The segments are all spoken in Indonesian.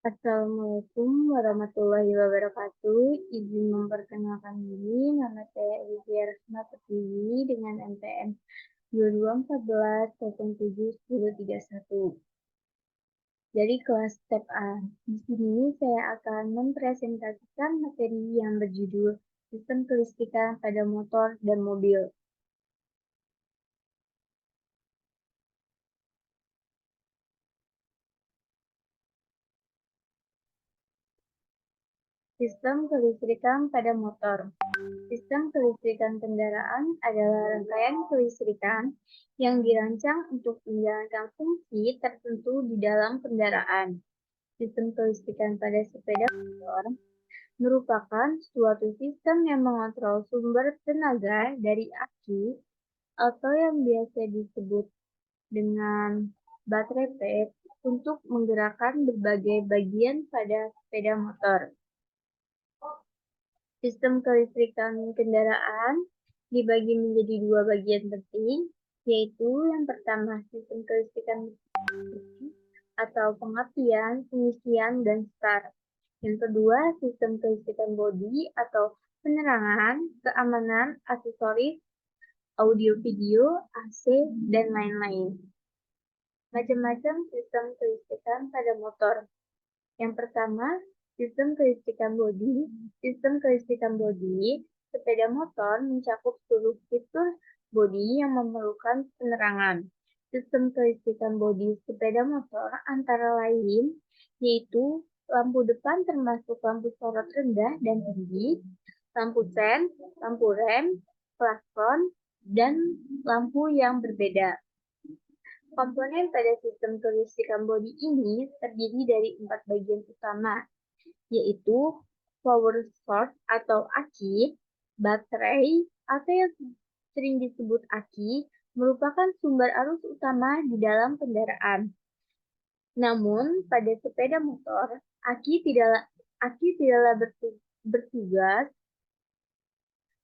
Assalamualaikum warahmatullahi wabarakatuh. Izin memperkenalkan diri, nama saya Elvia Resma Pertiwi dengan NPM 2214071031 dari kelas Step A. Di sini saya akan mempresentasikan materi yang berjudul Sistem Kelistrikan pada Motor dan Mobil. Sistem kelistrikan pada motor. Sistem kelistrikan kendaraan adalah rangkaian kelistrikan yang dirancang untuk menjalankan fungsi tertentu di dalam kendaraan. Sistem kelistrikan pada sepeda motor merupakan suatu sistem yang mengontrol sumber tenaga dari aki atau yang biasa disebut dengan baterai pet untuk menggerakkan berbagai bagian pada sepeda motor. Sistem kelistrikan kendaraan dibagi menjadi dua bagian penting, yaitu yang pertama sistem kelistrikan atau pengapian, pengisian, dan start. Yang kedua, sistem kelistrikan bodi atau penerangan, keamanan, aksesoris, audio video, AC, dan lain-lain. Macam-macam sistem kelistrikan pada motor. Yang pertama, sistem kelistrikan bodi. Sistem kelistrikan bodi, sepeda motor mencakup seluruh fitur bodi yang memerlukan penerangan. Sistem kelistrikan bodi sepeda motor antara lain yaitu lampu depan termasuk lampu sorot rendah dan tinggi, lampu sen, lampu rem, klakson, dan lampu yang berbeda. Komponen pada sistem kelistrikan bodi ini terdiri dari 4 bagian utama, yaitu power source atau aki, baterai atau yang sering disebut aki, merupakan sumber arus utama di dalam kendaraan. Namun, pada sepeda motor, aki tidaklah bertugas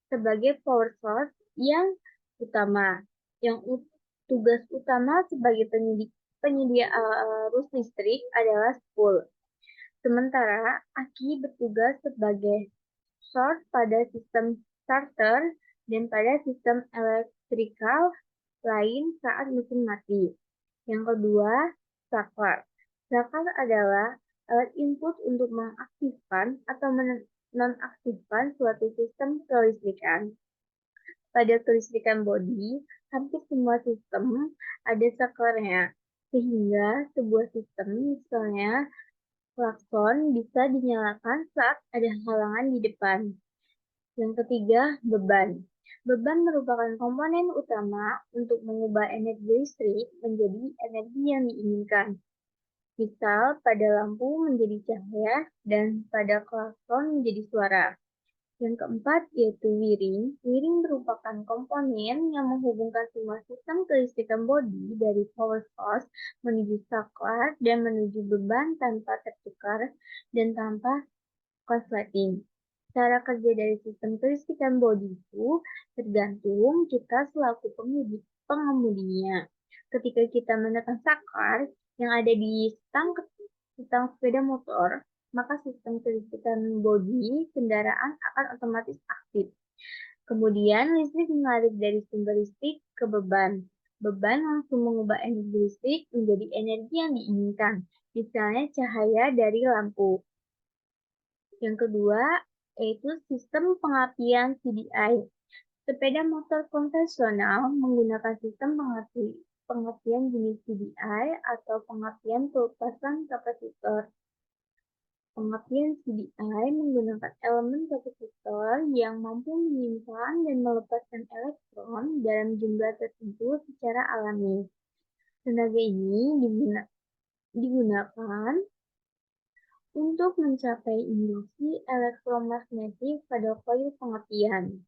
sebagai power source yang utama. Yang tugas utama sebagai penyedia arus listrik adalah spool. Sementara aki bertugas sebagai source pada sistem starter dan pada sistem elektrikal lain saat mesin mati. Yang kedua, saklar. Saklar adalah alat input untuk mengaktifkan atau menonaktifkan suatu sistem kelistrikan. Pada kelistrikan bodi, hampir semua sistem ada saklarnya, sehingga sebuah sistem, misalnya klakson, bisa dinyalakan saat ada halangan di depan. Yang ketiga, beban. Beban merupakan komponen utama untuk mengubah energi listrik menjadi energi yang diinginkan. Misal, pada lampu menjadi cahaya dan pada klakson menjadi suara. Yang keempat yaitu wiring. Wiring merupakan komponen yang menghubungkan semua sistem kelistrikan bodi dari power source menuju saklar dan menuju beban tanpa tertukar dan tanpa konsleting. Cara kerja dari sistem kelistrikan bodi itu tergantung kita selaku pengemudinya. Ketika kita menekan saklar yang ada di stang sepeda motor, maka sistem kelistrikan bodi kendaraan akan otomatis aktif. Kemudian listrik mengalir dari sumber listrik ke beban. Beban langsung mengubah energi listrik menjadi energi yang diinginkan, misalnya cahaya dari lampu. Yang kedua, yaitu sistem pengapian CDI. Sepeda motor konvensional menggunakan sistem pengapian jenis CDI atau pengapian pelepasan kapasitor. Pengapian CDI menggunakan elemen kapasitor yang mampu menyimpan dan melepaskan elektron dalam jumlah tertentu secara alami. Tenaga ini digunakan untuk mencapai induksi elektromagnetik pada koil pengapian.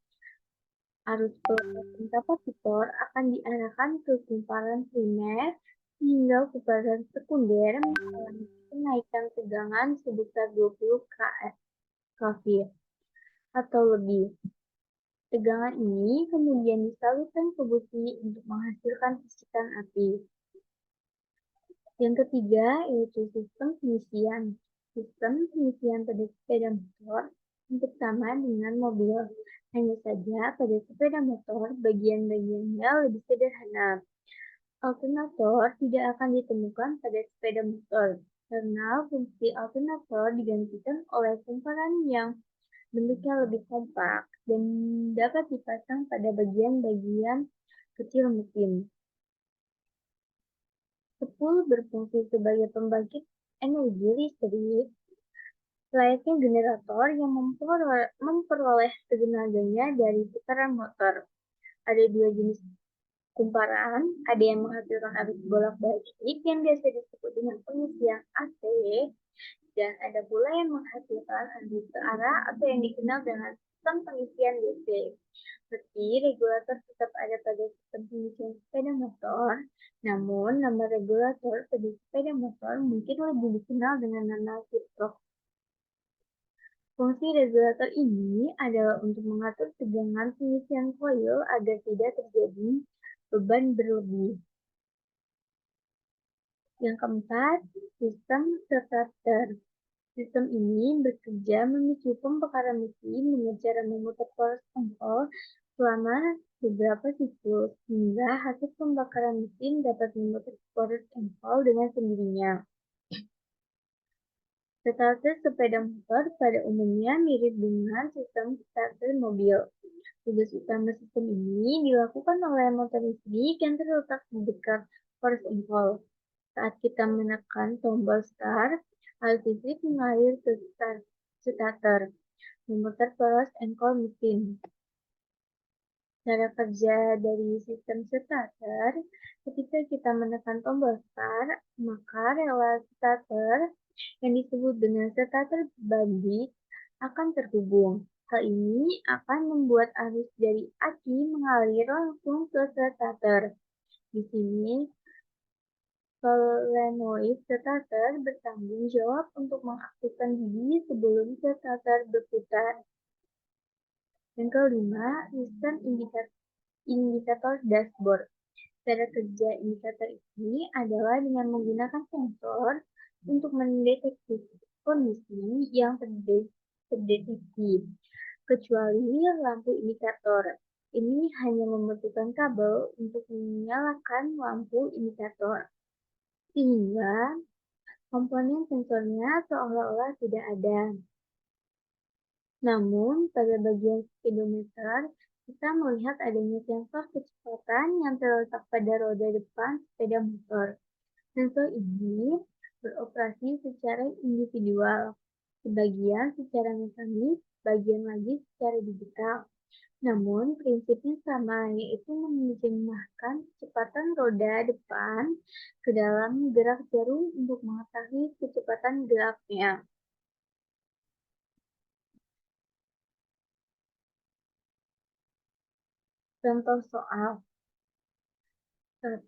Arus pelepasan kapasitor akan diarahkan ke kumparan primer sehingga kumparan sekunder mengalami kenaikan tegangan sebesar 20 kV atau lebih. Tegangan ini kemudian disalurkan ke busi untuk menghasilkan percikan api. Yang ketiga yaitu sistem pengisian. Sistem pengisian pada sepeda motor hampir sama dengan mobil. Hanya saja pada sepeda motor bagian-bagiannya lebih sederhana. Alternator tidak akan ditemukan pada sepeda motor karena fungsi alternator digantikan oleh kumparan yang bentuknya lebih kompak dan dapat dipasang pada bagian-bagian kecil mesin. Spool berfungsi sebagai pembangkit energi listrik, layaknya generator yang memperoleh tenaganya dari putaran motor. Ada dua jenis kumparan, ada yang menghasilkan arus bolak-balik yang biasa disebut dengan pengisian AC, dan ada pula yang menghasilkan arus ke arah atau yang dikenal dengan sistem pengisian DC. Meski regulator tetap ada pada sistem pengisian sepeda motor, namun nama regulator pada sepeda motor mungkin lebih dikenal dengan nama kiprok. Fungsi regulator ini adalah untuk mengatur tegangan pengisian koil agar tidak terjadi beban berlebih. Yang keempat, sistem starter. Sistem ini bekerja memicu pembakaran mesin dengan cara memutar poros engkol selama beberapa siklus, hingga hasil pembakaran mesin dapat memutar poros engkol dengan sendirinya. Starter sepeda motor pada umumnya mirip dengan sistem starter mobil. Tugas utama sistem ini dilakukan oleh motor listrik yang terletak di dekat poros engkol. Saat kita menekan tombol start, arus listrik mengalir ke starter, memutar poros engkol mesin. Cara kerja dari sistem starter, ketika kita menekan tombol start, maka relay starter yang disebut dengan starter balik akan terhubung. Hal ini akan membuat arus dari aki mengalir langsung ke starter. Di sini, solenoid starter bertanggung jawab untuk mengaktifkan gigi sebelum starter berputar. Yang kelima, sistem indikator dashboard. Cara kerja indikator ini adalah dengan menggunakan sensor untuk mendeteksi kondisi yang terdeteksi, kecuali lampu indikator. Ini hanya membutuhkan kabel untuk menyalakan lampu indikator, sehingga komponen sensornya seolah-olah tidak ada. Namun, pada bagian speedometer, kita melihat adanya sensor kecepatan yang terletak pada roda depan sepeda motor. Sensor ini beroperasi secara individual, sebagian secara mekanis, bagian lagi secara digital. Namun, prinsipnya sama, yaitu menerjemahkan kecepatan roda depan ke dalam gerak jarum untuk mengetahui kecepatan geraknya. Contoh soal 1.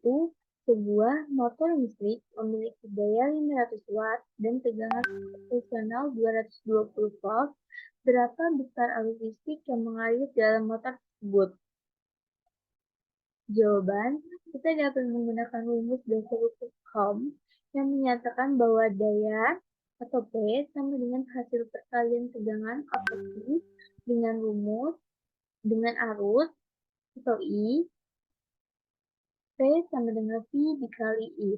Sebuah motor listrik memiliki daya 500 watt dan tegangan operasional 220 volt. Berapa besar arus listrik yang mengalir dalam motor tersebut? Jawaban, kita dapat menggunakan rumus dasar hukum Ohm yang menyatakan bahwa daya atau P sama dengan hasil perkalian tegangan atau I dengan arus atau I. P sama dengan V dikali I.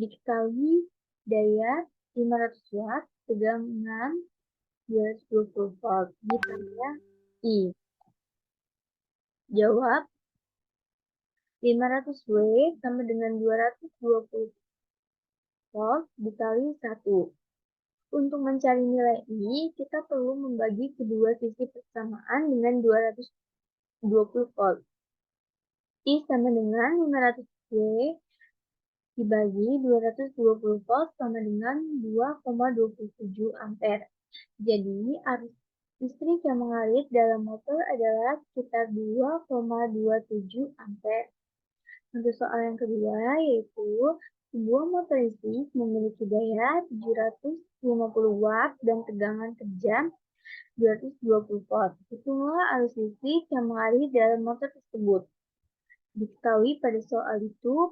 Dikali daya 500 watt, tegangan 220 volt, ditambah I. Jawab, 500 W sama dengan 220 volt dikali 1. Untuk mencari nilai I, kita perlu membagi kedua sisi persamaan dengan 220 volt. I sama dengan 500 W dibagi 220 volt sama dengan 2,27 ampere. Jadi, arus listrik yang mengalir dalam motor adalah sekitar 2,27 ampere. Untuk soal yang kedua, yaitu sebuah motor listrik memiliki daya 750 watt dan tegangan kerja 220 volt. Hitunglah arus listrik yang mengalir dalam motor tersebut. Diketahui pada soal itu,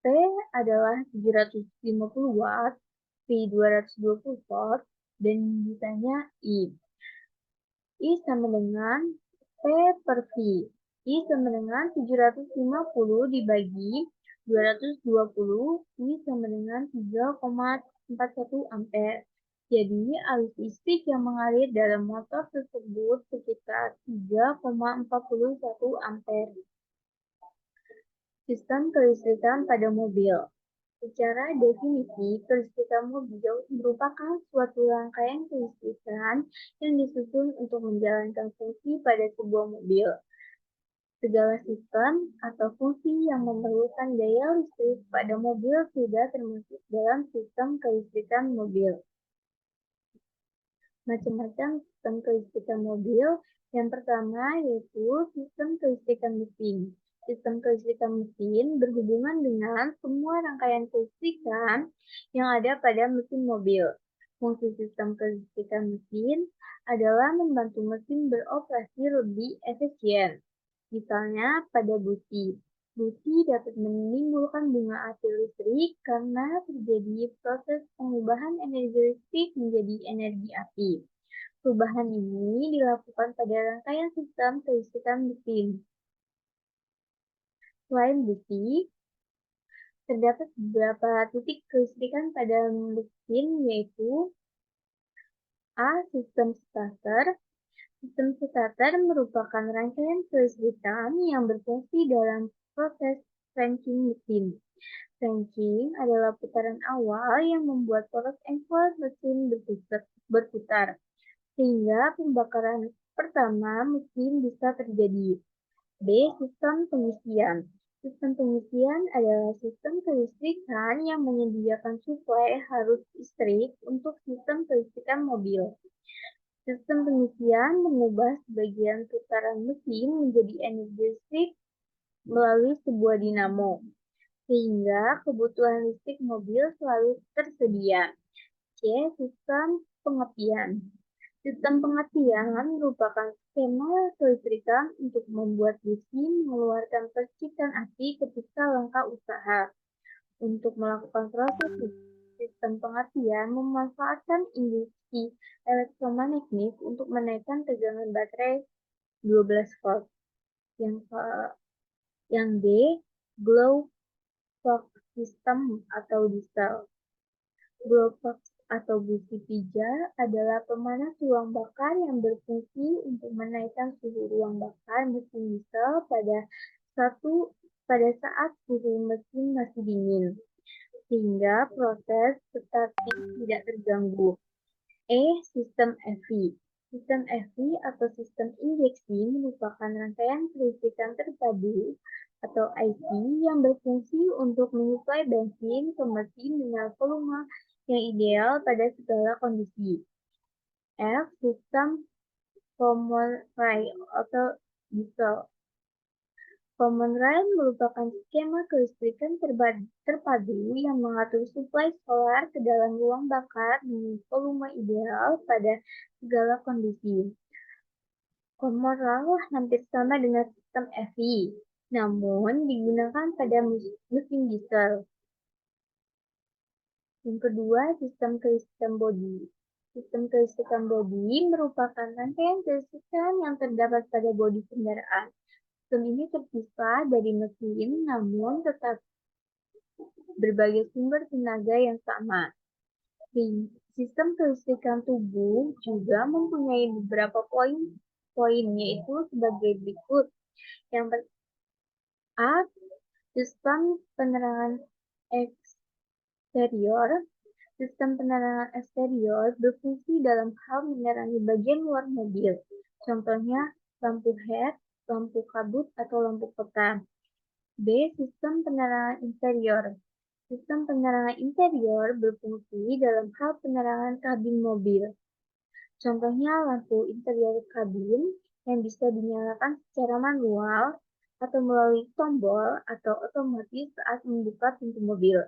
P adalah 750 watt V 220 volt, dan ditanya I. I sama dengan P per V. I sama dengan 750 dibagi 220, I sama dengan 3,41 ampere. Jadi, arus listrik yang mengalir dalam motor tersebut sekitar 3,41 ampere. Sistem kelistrikan pada mobil. Secara definisi, kelistrikan mobil merupakan suatu rangkaian kelistrikan yang disusun untuk menjalankan fungsi pada sebuah mobil. Segala sistem atau fungsi yang memerlukan daya listrik pada mobil sudah termasuk dalam sistem kelistrikan mobil. Macam-macam sistem kelistrikan mobil. Yang pertama yaitu sistem kelistrikan mesin. Sistem kelistrikan mesin berhubungan dengan semua rangkaian kelistrikan yang ada pada mesin mobil. Fungsi sistem kelistrikan mesin adalah membantu mesin beroperasi lebih efisien. Misalnya pada busi. Busi dapat menimbulkan bunga api listrik karena terjadi proses pengubahan energi listrik menjadi energi api. Perubahan ini dilakukan pada rangkaian sistem kelistrikan mesin. Selain busi, terdapat beberapa titik kelistrikan pada mesin yaitu A. Sistem starter. Sistem starter merupakan rangkaian kelistrikan yang berfungsi dalam proses cranking mesin. Cranking adalah putaran awal yang membuat poros engkol mesin berputar, sehingga pembakaran pertama mesin bisa terjadi. B. Sistem pengisian. Sistem pengisian adalah sistem kelistrikan yang menyediakan suplai arus listrik untuk sistem kelistrikan mobil. Sistem pengisian mengubah sebagian putaran mesin menjadi energi listrik melalui sebuah dinamo, sehingga kebutuhan listrik mobil selalu tersedia. C. Sistem pengetian. Sistem pengetian merupakan skema kelistrikan untuk membuat mesin mengeluarkan percikan api ketika langkah usaha. Untuk melakukan proses sistem pengetian memanfaatkan induksi elektromagnetik untuk menaikkan tegangan baterai 12 volt. Yang D. Glow plug system atau diesel. Glow plug atau busi pijar adalah pemanas ruang bakar yang berfungsi untuk menaikkan suhu ruang bakar mesin diesel pada saat suhu mesin masih dingin, sehingga proses starting tidak terganggu. Sistem EV. Sistem EV atau sistem injeksi merupakan rangkaian kelistrikan terpadu atau IC yang berfungsi untuk menyuplai bensin ke mesin dengan volume yang ideal pada segala kondisi. F. Sistem common rail atau diesel. Common rail merupakan skema kelistrikan terpadu yang mengatur suplai solar ke dalam ruang bakar dengan volume ideal pada segala kondisi. Common rail hampir sama dengan sistem EV, namun digunakan pada mesin diesel. Yang kedua, sistem kelistrikan bodi. Sistem kelistrikan bodi merupakan rangkaian kelistrikan yang terdapat pada bodi kendaraan. Sistem ini terpisah dari mesin, namun tetap berbagai sumber tenaga yang sama. Sistem kelistrikan tubuh juga mempunyai beberapa poin yaitu sebagai berikut. Yang pertama, sistem penerangan eksterior. Sistem penerangan eksterior berfungsi dalam hal menerangi bagian luar mobil. Contohnya lampu head, lampu kabut, atau lampu peta. B. Sistem penerangan interior. Sistem penerangan interior berfungsi dalam hal penerangan kabin mobil. Contohnya lampu interior kabin yang bisa dinyalakan secara manual atau melalui tombol atau otomatis saat membuka pintu mobil.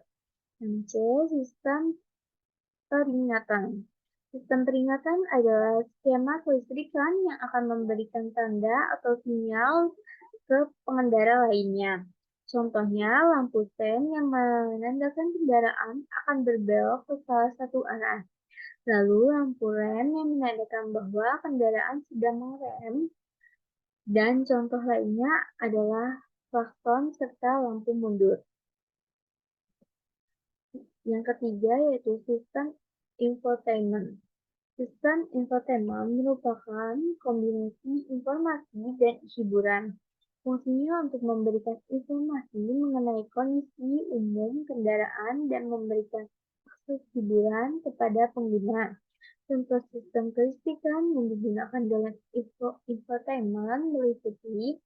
Yang C. Sistem peringatan. Sistem peringatan adalah skema kelistrikan yang akan memberikan tanda atau sinyal ke pengendara lainnya. Contohnya, lampu sen yang menandakan kendaraan akan berbelok ke salah satu arah. Lalu lampu rem yang menandakan bahwa kendaraan sedang mengerem. Dan contoh lainnya adalah klakson serta lampu mundur. Yang ketiga yaitu sistem infotainment. Sistem infotainment merupakan kombinasi informasi dan hiburan. Fungsinya untuk memberikan informasi mengenai kondisi umum kendaraan dan memberikan akses hiburan kepada pengguna. Contoh sistem kelistrikan yang digunakan dalam infotainment meliputi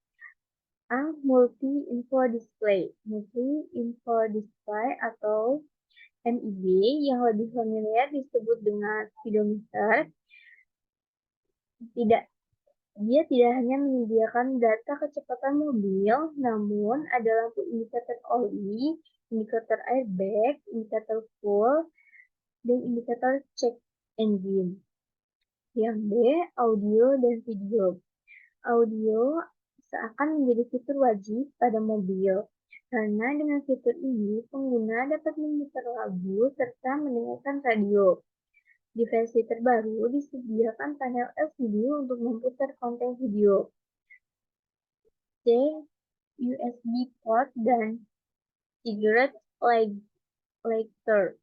A. Multi-info display atau MID yang lebih familiar disebut dengan speedometer. Dia tidak hanya menyediakan data kecepatan mobil, namun ada lampu indikator oli, indikator airbag, indikator fuel, dan indikator check engine. Yang B, audio dan video. Audio seakan menjadi fitur wajib pada mobil, karena dengan fitur ini pengguna dapat memutar lagu serta mendengarkan radio. Di versi terbaru disediakan panel LCD untuk memutar konten video. C. USB port dan cigarette lighter.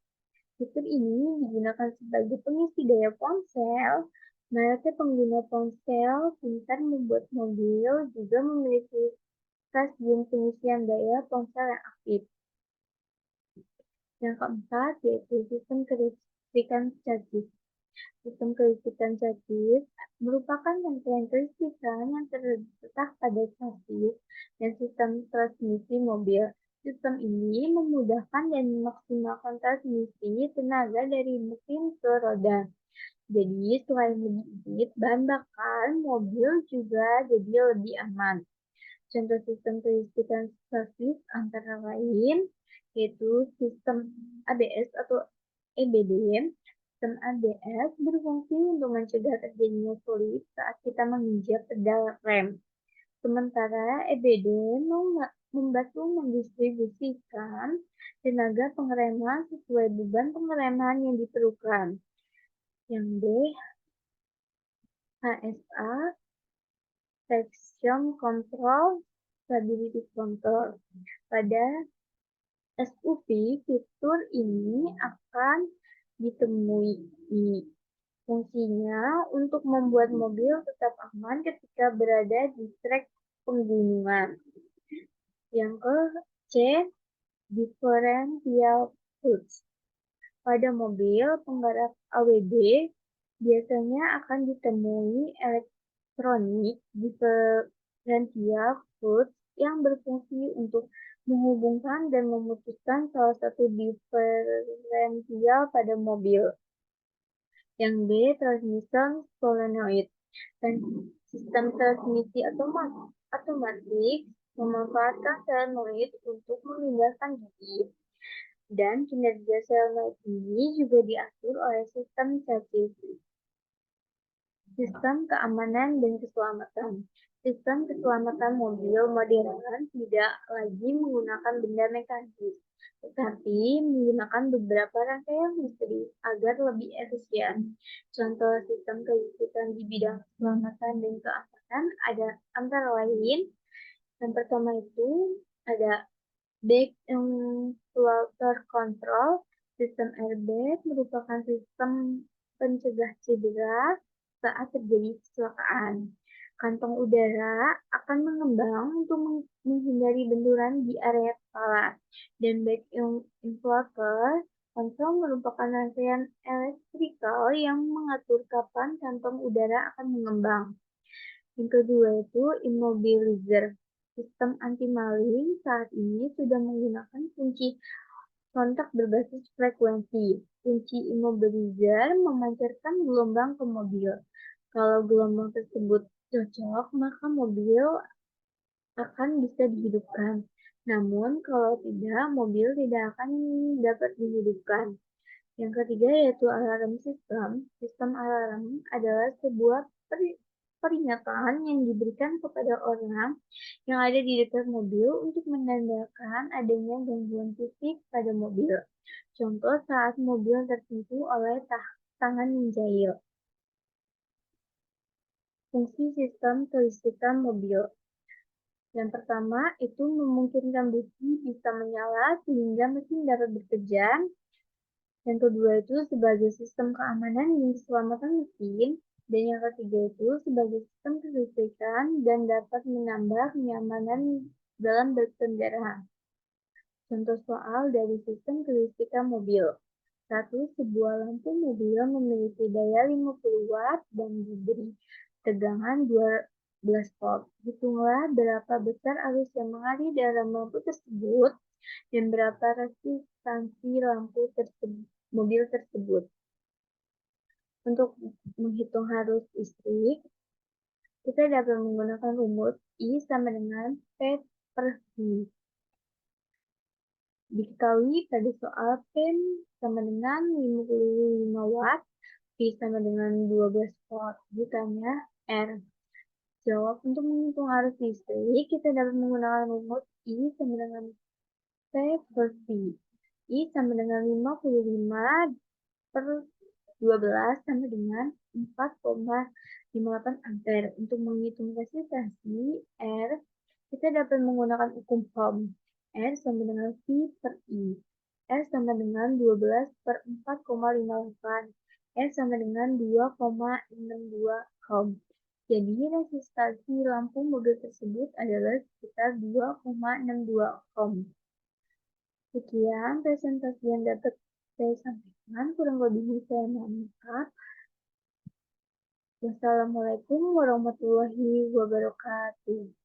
Fitur ini digunakan sebagai pengisi daya ponsel. Mayoritas pengguna ponsel pintar membuat mobil juga memiliki stasiun pengisian daya ponsel yang aktif. Yang keempat yaitu sistem kelistrikan chassis. Sistem kelistrikan chassis merupakan rangkaian kelistrikan yang terletak pada chassis dan sistem transmisi mobil. Sistem ini memudahkan dan memaksimalkan transmisi tenaga dari mesin ke roda. Jadi, selain lebih irit bahan bakar, mobil juga jadi lebih aman. Contoh sistem kelistrikan chassis antara lain yaitu sistem ABS atau EBD. Sistem ABS berfungsi untuk mencegah terjadinya slip saat kita menginjak pedal rem. Sementara EBD membantu mendistribusikan tenaga pengereman sesuai beban pengereman yang diperlukan. Yang D, HSA, Traction Control, Stability Control. Pada SUV, fitur ini akan ditemui. Fungsinya untuk membuat mobil tetap aman ketika berada di trek penggunungan. Yang ke C, differential hoods. Pada mobil penggerak AWD biasanya akan ditemui elektronik differential hoods yang berfungsi untuk menghubungkan dan memutuskan salah satu diferensial pada mobil. Yang B, transmission solenoid. Dan sistem transmisi otomatik memanfaatkan solenoid untuk memindahkan gigi. Dan kinerja solenoid ini juga diatur oleh sistem chassis. Sistem keamanan dan keselamatan. Sistem keselamatan mobil modern tidak lagi menggunakan benda mekanis, tetapi menggunakan beberapa rangkaian listrik agar lebih efisien. Contoh sistem kelistrikan di bidang keselamatan dan keamanan ada antara lain. Yang pertama itu ada back floater control. Sistem airbag merupakan sistem pencegah cedera saat terjadi kecelakaan. Kantong udara akan mengembang untuk menghindari benturan di area kepala. Dan back inflator control merupakan rangkaian elektrikal yang mengatur kapan kantong udara akan mengembang. Yang kedua itu immobilizer. Sistem anti-maling saat ini sudah menggunakan kunci kontak berbasis frekuensi. Kunci immobilizer memancarkan gelombang ke mobil. Kalau gelombang tersebut cocok, maka mobil akan bisa dihidupkan. Namun, kalau tidak, mobil tidak akan dapat dihidupkan. Yang ketiga yaitu alarm system. Sistem alarm adalah sebuah peringatan yang diberikan kepada orang yang ada di dekat mobil untuk menandakan adanya gangguan fisik pada mobil. Contoh saat mobil tersentuh oleh tangan menjahil. Fungsi sistem kelistrikan mobil. Yang pertama, itu memungkinkan busi bisa menyala sehingga mesin dapat bekerja. Yang kedua itu sebagai sistem keamanan dan keselamatan mesin. Dan yang ketiga itu sebagai sistem kelistrikan dan dapat menambah kenyamanan dalam berkendara. Contoh soal dari sistem kelistrikan mobil. 1. Sebuah lampu mobil memiliki daya 50 watt dan diberi tegangan 12 volt. Hitunglah berapa besar arus yang mengalir dalam lampu tersebut dan berapa resistansi lampu mobil tersebut. Untuk menghitung arus listrik, kita dapat menggunakan rumus I sama dengan P per V. Diketahui pada soal P sama dengan 55 watt, V sama dengan 12 volt. Ditanya R. Jawab, untuk menghitung arus listrik, kita dapat menggunakan rumus I sama dengan P per V. I sama dengan 55 per 12 sama dengan 4,58 ampere. Untuk menghitung resistansi R, kita dapat menggunakan hukum Ohm. R sama dengan V per I. R sama dengan 12 per 4,58. R sama dengan 2,62 Ohm. Jadi resistansi lampu mobil tersebut adalah sekitar 2,62 Ohm. Sekian presentasi yang dapat saya sampaikan, kurang lebihnya saya mohon maaf. Wassalamualaikum warahmatullahi wabarakatuh.